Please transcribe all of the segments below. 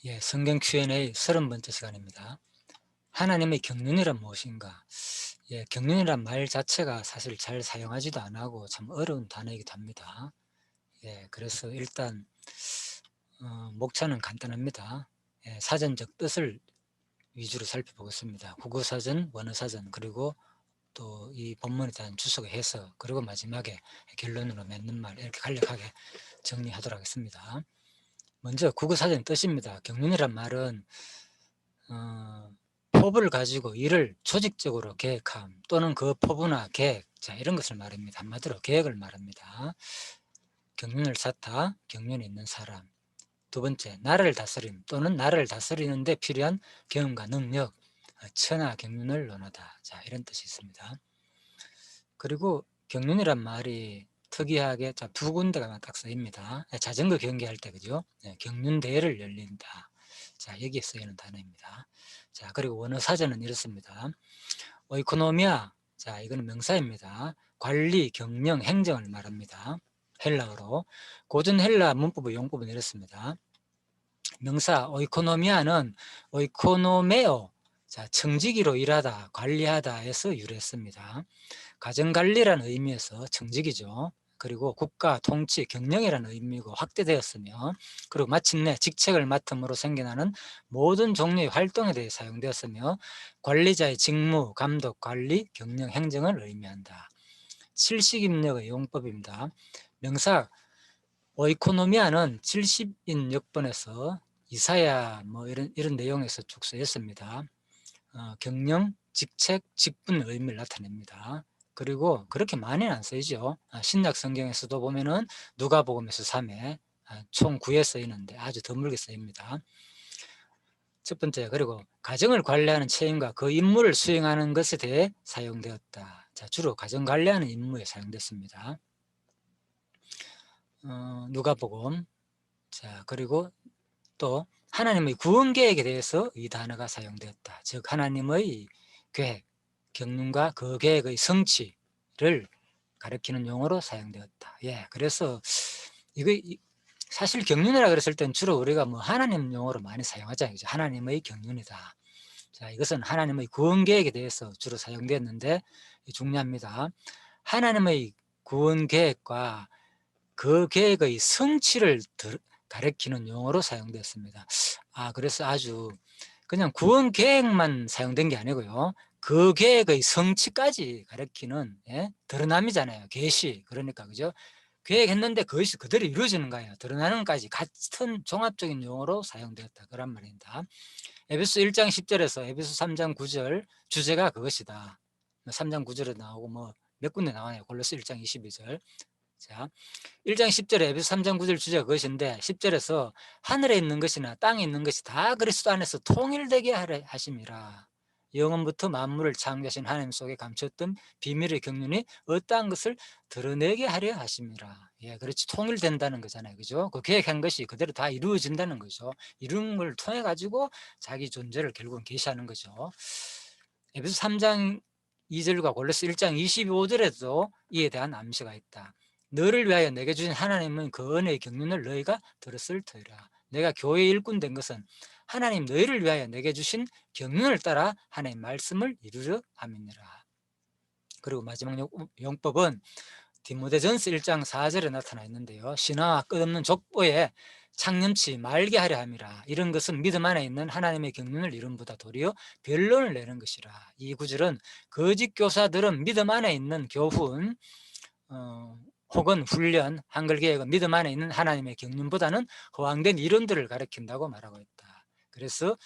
예, 성경 Q&A 30번째 시간입니다. 하나님의 경륜이란 무엇인가? 예, 경륜이란 말 자체가 사실 잘 사용하지도 안 하고 참 어려운 단어이기도 합니다. 예, 그래서 일단 목차는 간단합니다. 예, 사전적 뜻을 위주로 살펴보겠습니다. 국어사전, 원어사전, 그리고 또 이 본문에 대한 주석의 해석, 그리고 마지막에 결론으로 맺는 말, 이렇게 간략하게 정리하도록 하겠습니다. 먼저 국어사전 뜻입니다. 경륜이란 말은 포부를 가지고 일을 조직적으로 계획함 또는 그 포부나 계획, 자, 이런 것을 말합니다. 한마디로 계획을 말합니다. 경륜을 쌓다, 경륜이 있는 사람. 두 번째, 나라를 다스림 또는 나라를 다스리는 데 필요한 경험과 능력, 처나 경륜을 논하다. 자, 이런 뜻이 있습니다. 그리고 경륜이란 말이 특이하게 두 군데가 딱 쓰입니다. 자전거 경기할 때, 그죠? 경륜대회를 열린다. 자, 여기에 쓰이는 단어입니다. 자, 그리고 원어 사전은 이렇습니다. 오이코노미아, 자, 이거는 명사입니다. 관리, 경영, 행정을 말합니다. 헬라어로. 고전 헬라 문법의 용법은 이렇습니다. 명사 오이코노미아는 오이코노메오, 자, 청지기로 일하다, 관리하다에서 유래했습니다. 가정관리라는 의미에서 청직이죠. 그리고 국가, 통치, 경영이라는 의미고 확대되었으며, 그리고 마침내 직책을 맡음으로 생겨나는 모든 종류의 활동에 대해 사용되었으며, 관리자의 직무, 감독, 관리, 경영, 행정을 의미한다. 칠식입력의 용법입니다. 명사 오이코노미아는 70인 역본에서 이사야 뭐 이런 내용에서 쭉 쓰였습니다. 경영, 직책, 직분 의미를 나타냅니다. 그리고 그렇게 많이는 안 쓰이죠. 신약 성경에서도 보면은 누가복음에서 3회, 총 9회 쓰이는데 아주 드물게 쓰입니다. 첫 번째, 그리고 가정을 관리하는 책임과 그 임무를 수행하는 것에 대해 사용되었다. 자, 주로 가정 관리하는 임무에 사용됐습니다. 누가복음. 자, 그리고 또 하나님의 구원 계획에 대해서 이 단어가 사용되었다. 즉 하나님의 계획, 경륜과 그 계획의 성취를 가리키는 용어로 사용되었다. 예, 그래서 이거 사실 경륜이라 그랬을 땐 주로 우리가 뭐 하나님 용어로 많이 사용하잖아요. 하나님의 경륜이다. 자, 이것은 하나님의 구원 계획에 대해서 주로 사용되었는데 중요합니다. 하나님의 구원 계획과 그 계획의 성취를 가리키는 용어로 사용되었습니다. 그래서 아주 그냥 구원 계획만 사용된 게 아니고요. 그 계획의 성취까지 가리키는, 예? 드러남이잖아요. 계시. 그러니까 그죠? 계획했는데 그것이 그대로 이루어지는 거예요. 드러나는 것까지 같은 종합적인 용어로 사용되었다. 그런 말입니다. 에베소 1장 10절에서 에베소 3장 9절 주제가 그것이다. 3장 9절에 나오고 뭐 몇 군데 나와요. 골로새 1장 22절. 자, 1장 10절에 에베소 3장 9절 주제가 그것인데 10절에서 하늘에 있는 것이나 땅에 있는 것이 다 그리스도 안에서 통일되게 하려 하심이라. 영원부터 만물을 창조하신 하나님 속에 감췄던 비밀의 경륜이 어떠한 것을 드러내게 하려 하심이라. 예, 그렇지. 통일된다는 거잖아요. 그죠? 그 계획한 것이 그대로 다 이루어진다는 거죠. 이루는 걸 통해 가지고 자기 존재를 결국은 계시하는 거죠. 에베소 3장 2절과 골로새 1장 25절에도 이에 대한 암시가 있다. 너를 위하여 내게 주신 하나님은 그 은혜의 경륜을 너희가 들었을 터이라. 내가 교회의 일꾼 된 것은 하나님 너희를 위하여 내게 주신 경륜을 따라 하나님 말씀을 이루려 함이니라. 그리고 마지막 용법은 디모데전서 1장 4절에 나타나 있는데요. 신화와 끝없는 족보에 창념치 말게 하려 함이라. 이런 것은 믿음 안에 있는 하나님의 경륜을 이룬보다 도리어 변론을 내는 것이라. 이 구절은 거짓 교사들은 믿음 안에 있는 교훈, 혹은 훈련, 한글 개혁은 믿음 안에 있는 하나님의 경륜보다는 허황된 이론들을 가리킨다고 말하고 있다. 그래서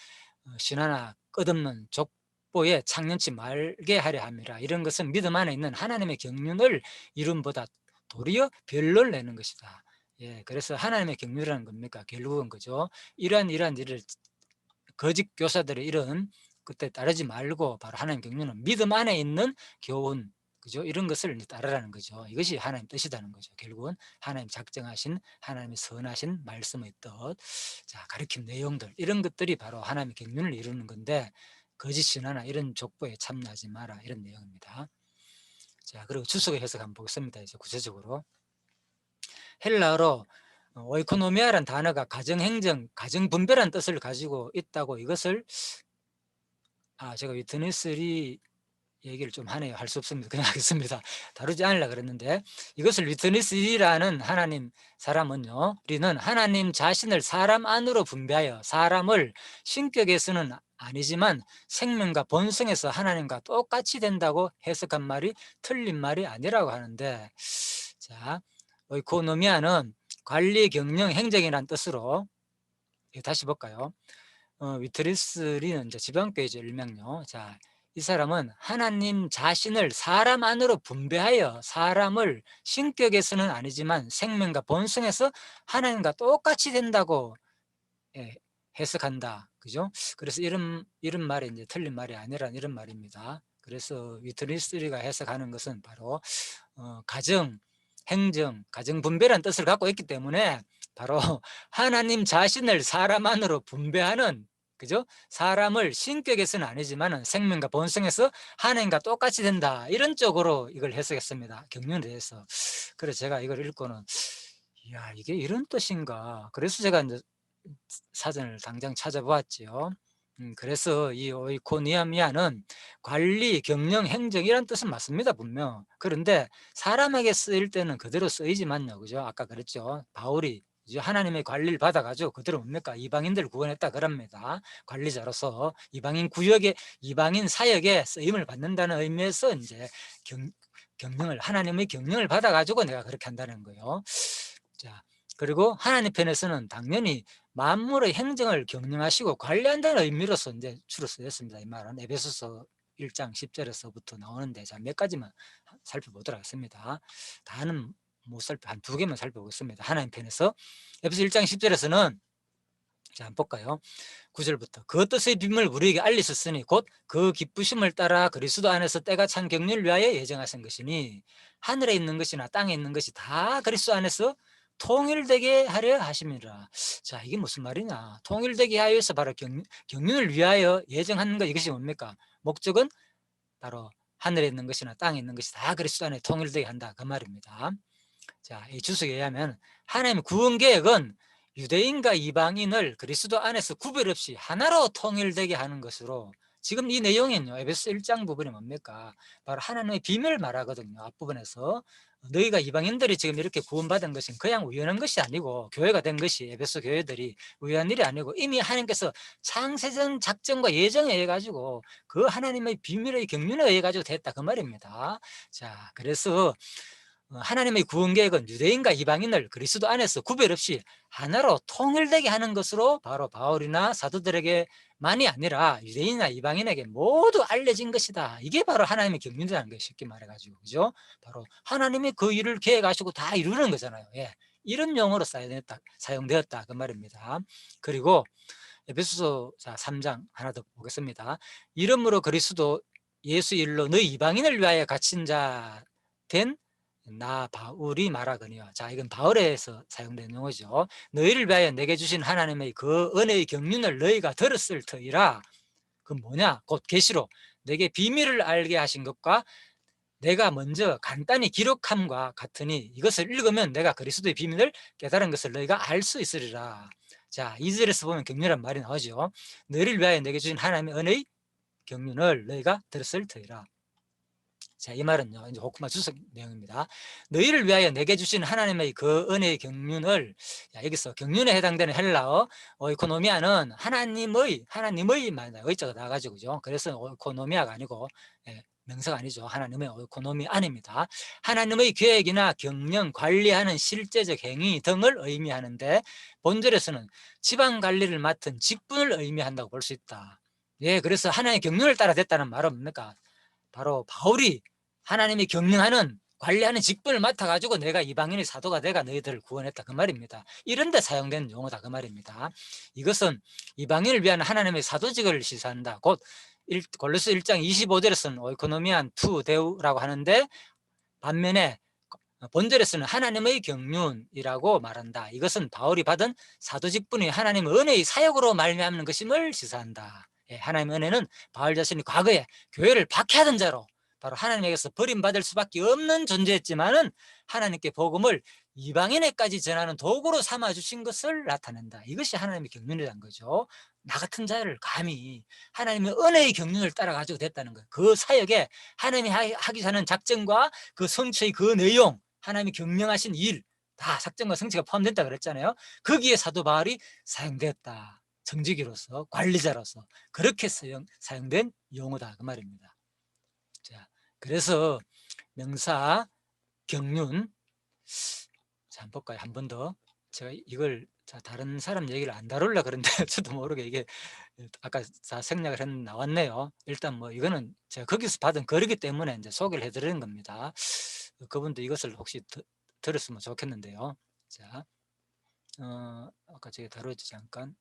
신하나 끝없는 족보에 창년치 말게 하려 함이라. 이런 것은 믿음 안에 있는 하나님의 경륜을 이름보다 도리어 변론을 내는 것이다. 예, 그래서 하나님의 경륜이라는 겁니까? 결국은 그죠. 이러한 일을 거짓 교사들의 이런 그때 따르지 말고 바로 하나님 경륜은 믿음 안에 있는 교훈, 그죠? 이런 것을 따르라는 거죠. 이것이 하나님 뜻이라는 거죠. 결국은 하나님 작정하신 하나님의 선하신 말씀의 뜻, 자, 가르친 내용들 이런 것들이 바로 하나님의 경륜을 이루는 건데 거짓 신화나 이런 족보에 참여하지 마라 이런 내용입니다. 자, 그리고 주석의 해석 한번 보겠습니다. 이제 구체적으로 헬라어로 오이코노미아란 단어가 가정행정, 가정분배라는 뜻을 가지고 있다고 이것을 제가 위트니스리 얘기를 좀 하네요. 할 수 없습니다. 그냥 하겠습니다. 다루지 않으려고 그랬는데 이것을 위트니스리라는 하나님 사람은요. 우리는 하나님 자신을 사람 안으로 분배하여 사람을 신격에서는 아니지만 생명과 본성에서 하나님과 똑같이 된다고 해석한 말이 틀린 말이 아니라고 하는데 자, 오이코노미아는 관리, 경영, 행정이라는 뜻으로 다시 볼까요? 위트리스리는 이제 지방교회죠, 일명요. 자, 이 사람은 하나님 자신을 사람 안으로 분배하여 사람을 신격에서는 아니지만 생명과 본성에서 하나님과 똑같이 된다고 예, 해석한다. 그죠? 그래서 이런 말이 이제 틀린 말이 아니란 이런 말입니다. 그래서 위트리스리가 해석하는 것은 바로 가정, 행정, 가정 분배라는 뜻을 갖고 있기 때문에 바로 하나님 자신을 사람 안으로 분배하는 그죠? 사람을 신격에서는 아니지만 생명과 본성에서 하나님과 똑같이 된다. 이런 쪽으로 이걸 해석했습니다. 경륜에 대해서. 그래서 제가 이걸 읽고는 이야, 이게 이런 뜻인가. 그래서 제가 이제 사전을 당장 찾아보았지요. 그래서 이 오이코니아미아는 관리, 경영, 행정이란 뜻은 맞습니다, 분명. 그런데 사람에게 쓰일 때는 그대로 쓰이지만요, 그죠? 아까 그랬죠. 바울이 이제 하나님의 관리를 받아가지고 그대로 뭡니까? 이방인들을 구원했다 그럽니다. 관리자로서 이방인 구역에, 이방인 사역에 쓰임을 받는다는 의미에서 이제 경영을, 하나님의 경영을 받아가지고 내가 그렇게 한다는 거예요. 자, 그리고 하나님 편에서는 당연히 만물의 행정을 경영하시고 관리한다는 의미로서 이제 주로 쓰였습니다. 이 말은 에베소서 1장 10절에서부터 나오는데 자, 몇 가지만 살펴보도록 하겠습니다. 다는 못 살펴 한 두 개만 살펴보겠습니다. 하나님 편에서 에베소 1장 10절에서는 자, 한번 볼까요? 9절부터 그 뜻의 비밀을 우리에게 알리셨으니 곧 그 기쁘심을 따라 그리스도 안에서 때가 찬 경륜을 위하여 예정하신 것이니 하늘에 있는 것이나 땅에 있는 것이 다 그리스도 안에서 통일되게 하려 하심이라. 자, 이게 무슨 말이냐? 통일되게 하여서 바로 경륜을 위하여 예정하는 것, 이것이 뭡니까? 목적은 바로 하늘에 있는 것이나 땅에 있는 것이 다 그리스도 안에 통일되게 한다, 그 말입니다. 자, 이 주석에 의하면 하나님의 구원 계획은 유대인과 이방인을 그리스도 안에서 구별 없이 하나로 통일되게 하는 것으로, 지금 이 내용은요, 에베소 1장 부분이 뭡니까? 바로 하나님의 비밀을 말하거든요. 앞부분에서 너희가 이방인들이 지금 이렇게 구원받은 것은 그냥 우연한 것이 아니고, 교회가 된 것이 에베소 교회들이 우연한 일이 아니고 이미 하나님께서 창세전 작정과 예정에 의해 가지고 그 하나님의 비밀의 경륜에 의해 가지고 됐다, 그 말입니다. 자, 그래서 하나님의 구원 계획은 유대인과 이방인을 그리스도 안에서 구별 없이 하나로 통일되게 하는 것으로 바로 바울이나 사도들에게만이 아니라 유대인이나 이방인에게 모두 알려진 것이다. 이게 바로 하나님의 경륜이라는 것이 쉽게 말해가지고, 그죠? 바로 하나님이 그 일을 계획하시고 다 이루는 거잖아요. 예. 이런 용어로 사용되었다 그 말입니다. 그리고 에베소서 3장 하나 더 보겠습니다. 이름으로 그리스도 예수 일로 너희 이방인을 위하여 갇힌 자 된 나 바울이 말하거니와. 자, 이건 바울에서 사용된 용어죠. 너희를 위하여 내게 주신 하나님의 그 은혜의 경륜을 너희가 들었을 터이라. 그 뭐냐? 곧 계시로 내게 비밀을 알게 하신 것과 내가 먼저 간단히 기록함과 같으니 이것을 읽으면 내가 그리스도의 비밀을 깨달은 것을 너희가 알 수 있으리라. 자, 2절에서 보면 경륜이란 말이 나오죠. 너희를 위하여 내게 주신 하나님의 은혜의 경륜을 너희가 들었을 터이라. 자, 이 말은요, 이제 호쿠마 주석 내용입니다. 너희를 위하여 내게 주신 하나님의 그 은혜의 경륜을, 자, 여기서 경륜에 해당되는 헬라어 오이코노미아는 하나님의 말이다. 의자가 나가지고, 그죠? 그래서 오이코노미아가 아니고, 명사가 아니죠. 하나님의 오이코노미 아닙니다. 하나님의 계획이나 경영, 관리하는 실제적 행위 등을 의미하는데, 본절에서는 지방 관리를 맡은 직분을 의미한다고 볼 수 있다. 예, 그래서 하나님의 경륜을 따라 됐다는 말은 뭡니까? 바로 바울이 하나님이 경영하는, 관리하는 직분을 맡아가지고 내가 이방인의 사도가 내가 너희들을 구원했다, 그 말입니다. 이런 데 사용된 용어다, 그 말입니다. 이것은 이방인을 위한 하나님의 사도직을 시사한다. 곧 골로새 1장 25절에서는 오이코노미안 투 데우라고 하는데, 반면에 본절에서는 하나님의 경륜이라고 말한다. 이것은 바울이 받은 사도직분이 하나님의 은혜의 사역으로 말미암는 것임을 시사한다. 예, 하나님의 은혜는 바울 자신이 과거에 교회를 박해하던 자로 바로 하나님에게서 버림받을 수밖에 없는 존재였지만은 하나님께 복음을 이방인에까지 전하는 도구로 삼아 주신 것을 나타낸다. 이것이 하나님의 경륜이라는 거죠. 나 같은 자를 감히 하나님의 은혜의 경륜을 따라 가지고 됐다는 거예요. 그 사역에 하나님이 하기 하는 작정과 그 성취의 그 내용, 하나님이 경영하신 일, 다 작정과 성취가 포함된다 그랬잖아요. 거기에 사도 바울이 사용됐다. 정직이로서, 관리자로서 그렇게 사용된 용어다 그 말입니다. 자, 그래서 명사, 경륜, 자, 한번 볼까요? 한 번 더. 제가 이걸 다른 사람 얘기를 안 다룰라 그런데 저도 모르게 이게 아까 다 생략을 했는데 나왔네요. 일단 뭐 이거는 제가 거기서 받은 거리기 때문에 이제 소개를 해드리는 겁니다. 그분도 이것을 혹시 들었으면 좋겠는데요. 자, 아까 제가 다뤘지 잠깐.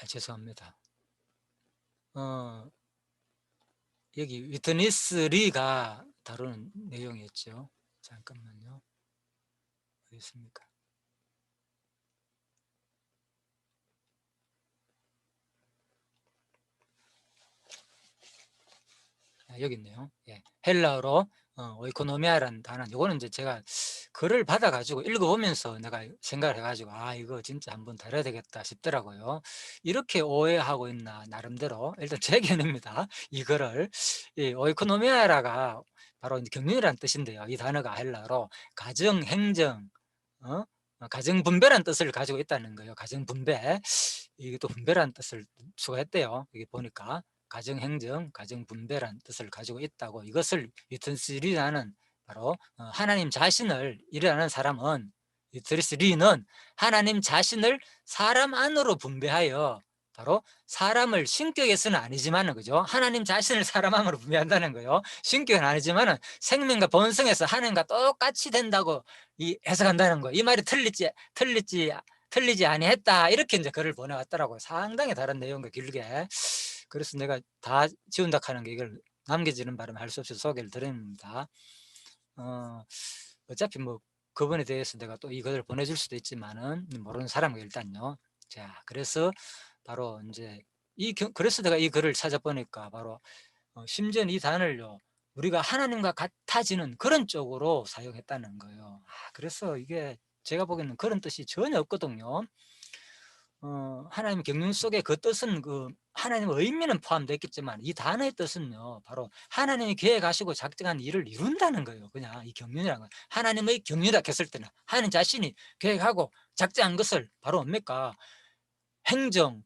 죄송합니다. 여기 위트니스 리가 다루는 내용이었죠. 잠깐만요. 어디 있습니까? 여기 있네요. 예. 헬라어로 오이코노미아라는 단어. 이거는 이제 제가 글을 받아가지고 읽어보면서 내가 생각을 해가지고 이거 진짜 한번 다뤄야 되겠다 싶더라고요. 이렇게 오해하고 있나 나름대로 일단 제 견해입니다. 이 글을 오이코노미아라가 바로 경륜이라는 뜻인데요. 이 단어가 헬라어로 가정, 행정, 가정 분배라는 뜻을 가지고 있다는 거예요. 가정 분배. 이게 또 분배라는 뜻을 추가했대요. 이게 보니까. 가정행정, 가정분배란 뜻을 가지고 있다고. 이것을 위트니스 리라는 바로 하나님 자신을 일하는 사람은, 위트니스 리는 하나님 자신을 사람 안으로 분배하여 바로 사람을 신격에서는 아니지만은, 그죠? 하나님 자신을 사람 안으로 분배한다는 거예요. 신격은 아니지만은 생명과 본성에서 하나님과 똑같이 된다고 해석한다는 거예요. 이 말이 틀리지 아니했다. 이렇게 이제 글을 보내왔더라고요. 상당히 다른 내용과 길게. 그래서 내가 다 지운다 하는 게 이걸 남겨지는 바람에 할 수 없이 소개를 드립니다. 어차피 뭐 그분에 대해서 내가 또 이것을 보내줄 수도 있지만은 모르는 사람은 일단요. 자, 그래서 바로 이제 그래서 내가 이 글을 찾아보니까 바로 심지어 이 단어를요, 우리가 하나님과 같아지는 그런 쪽으로 사용했다는 거예요. 그래서 이게 제가 보기에는 그런 뜻이 전혀 없거든요. 하나님 경륜 속에 그 뜻은 하나님의 의미는 포함되어 있겠지만 이 단어의 뜻은요, 바로 하나님이 계획하시고 작정한 일을 이룬다는 거예요. 그냥 이 경륜이라는 건 하나님의 경륜이다 했을 때는 하나님 자신이 계획하고 작정한 것을 바로 뭡니까? 행정,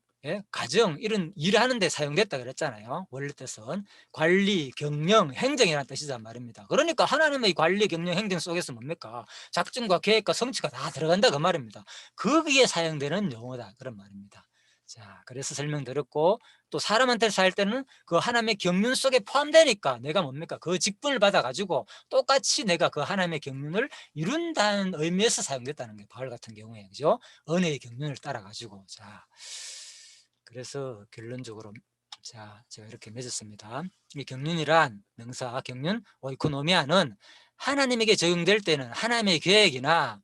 가정 이런 일하는 데 사용됐다 그랬잖아요. 원래 뜻은 관리, 경영, 행정이라는 뜻이란 말입니다. 그러니까 하나님의 관리, 경영, 행정 속에서 뭡니까? 작정과 계획과 성취가 다 들어간다 그 말입니다. 거기에 사용되는 용어다 그런 말입니다. 자, 그래서 설명드렸고, 또 사람한테 살 때는 그 하나님의 경륜 속에 포함되니까 내가 뭡니까? 그 직분을 받아가지고 똑같이 내가 그 하나님의 경륜을 이룬다는 의미에서 사용됐다는 게 바울 같은 경우에, 그죠? 은혜의 경륜을 따라가지고. 자, 그래서 결론적으로 자, 제가 이렇게 맺었습니다. 이 경륜이란 명사 경륜 오이코노미아는 하나님에게 적용될 때는 하나님의 계획이나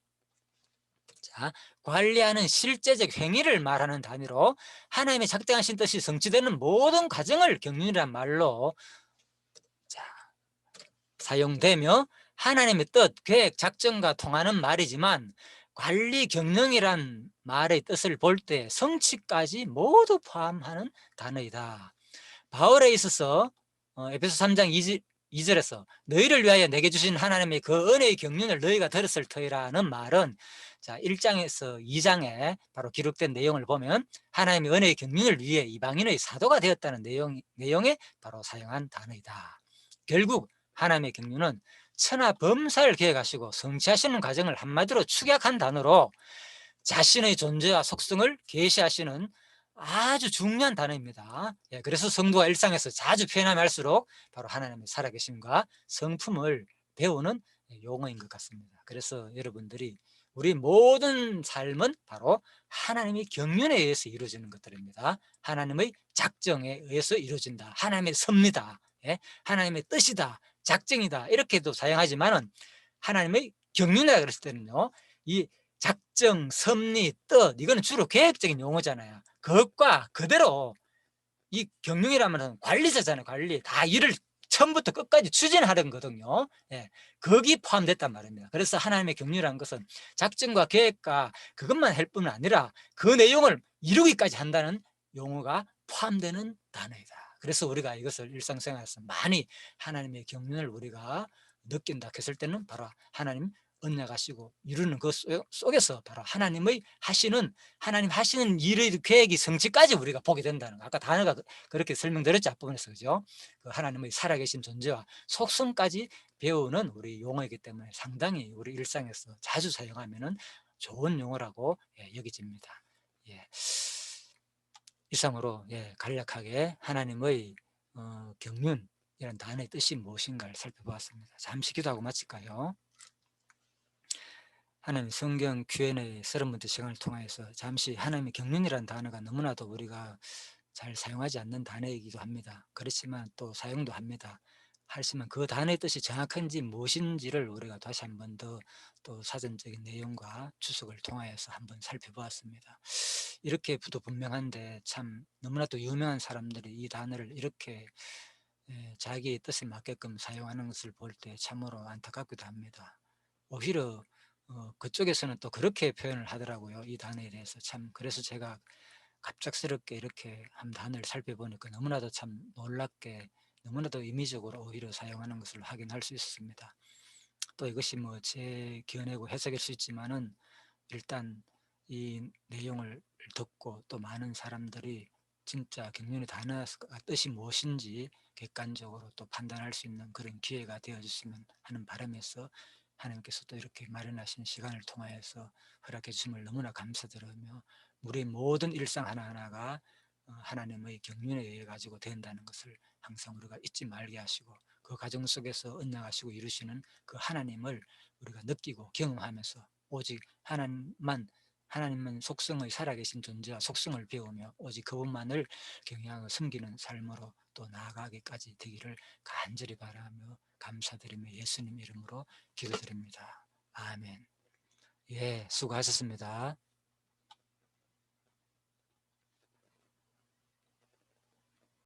자, 관리하는 실제적 행위를 말하는 단위로 하나님의 작정하신 뜻이 성취되는 모든 과정을 경륜이란 말로 자, 사용되며 하나님의 뜻, 계획, 작정과 통하는 말이지만 관리, 경영이란 말의 뜻을 볼 때 성취까지 모두 포함하는 단어이다. 바울에 있어서 에베소 3장 2절에서 너희를 위하여 내게 주신 하나님의 그 은혜의 경륜을 너희가 들었을 터이라는 말은 자 1장에서 2장에 바로 기록된 내용을 보면 하나님의 은혜의 경륜을 위해 이방인의 사도가 되었다는 내용에 바로 사용한 단어이다. 결국 하나님의 경륜은 천하 범사를 계획하시고 성취하시는 과정을 한마디로 축약한 단어로 자신의 존재와 속성을 계시하시는 아주 중요한 단어입니다. 그래서 성도가 일상에서 자주 표현하면 할수록 바로 하나님의 살아계심과 성품을 배우는 용어인 것 같습니다. 그래서 여러분들이 우리 모든 삶은 바로 하나님의 경륜에 의해서 이루어지는 것들입니다. 하나님의 작정에 의해서 이루어진다. 하나님의 섭니다. 하나님의 뜻이다. 작정이다. 이렇게도 사용하지만은 하나님의 경륜이라 그랬을 때는요, 이 작정, 섭리, 뜻 이거는 주로 계획적인 용어잖아요. 그것과 그대로 이 경영이라면은 관리자잖아요, 관리. 다 일을 처음부터 끝까지 추진하는 거거든요. 예. 거기 포함됐단 말입니다. 그래서 하나님의 경륜이라는 것은 작전과 계획과 그것만 할 뿐만 아니라 그 내용을 이루기까지 한다는 용어가 포함되는 단어이다. 그래서 우리가 이것을 일상생활에서 많이 하나님의 경륜을 우리가 느낀다 했을 때는 바로 하나님 언약하시고 이루는 그 속에서 바로 하나님 하시는 일의 계획이 성취까지 우리가 보게 된다는 거. 아까 단어가 그렇게 설명드렸죠, 앞부분에서. 그죠? 그 하나님의 살아계신 존재와 속성까지 배우는 우리 용어이기 때문에 상당히 우리 일상에서 자주 사용하면은 좋은 용어라고 여겨집니다. 예. 이상으로 간략하게 하나님의 경륜이라는 단어의 뜻이 무엇인가를 살펴보았습니다. 잠시 기도하고 마칠까요? 하나님 성경 Q&A 30번째 시간을 통하여서 잠시 하나님의 경륜이라는 단어가 너무나도 우리가 잘 사용하지 않는 단어이기도 합니다. 그렇지만 또 사용도 합니다. 하지만 그 단어의 뜻이 정확한지 무엇인지를 우리가 다시 한 번 더 또 사전적인 내용과 추석을 통하여서 한번 살펴보았습니다. 이렇게도 분명한데 참 너무나 또 유명한 사람들이 이 단어를 이렇게 자기의 뜻에 맞게끔 사용하는 것을 볼 때 참으로 안타깝기도 합니다. 오히려 그쪽에서는 또 그렇게 표현을 하더라고요, 이 단어에 대해서. 참 그래서 제가 갑작스럽게 이렇게 한 단어를 살펴보니까 너무나도 참 놀랍게 너무나도 임의적으로 오히려 사용하는 것을 확인할 수 있었습니다. 또 이것이 뭐 제 견해고 해석일 수 있지만은 일단 이 내용을 듣고 또 많은 사람들이 진짜 경륜의 단어가 뜻이 무엇인지 객관적으로 또 판단할 수 있는 그런 기회가 되어줬으면 하는 바람에서 하나님께서 또 이렇게 마련하신 시간을 통하여서 허락해 주심을 너무나 감사드리며 우리의 모든 일상 하나하나가 하나님의 경륜에 의해 가지고 된다는 것을 항상 우리가 잊지 말게 하시고 그 과정 속에서 언약하시고 이루시는 그 하나님을 우리가 느끼고 경험하면서 오직 하나님만 속성의 살아계신 존재와 속성을 배우며 오직 그분만을 경외하고 섬기는 삶으로 또 나아가기까지 되기를 간절히 바라며 감사드리며 예수님 이름으로 기도드립니다. 아멘. 예, 수고하셨습니다.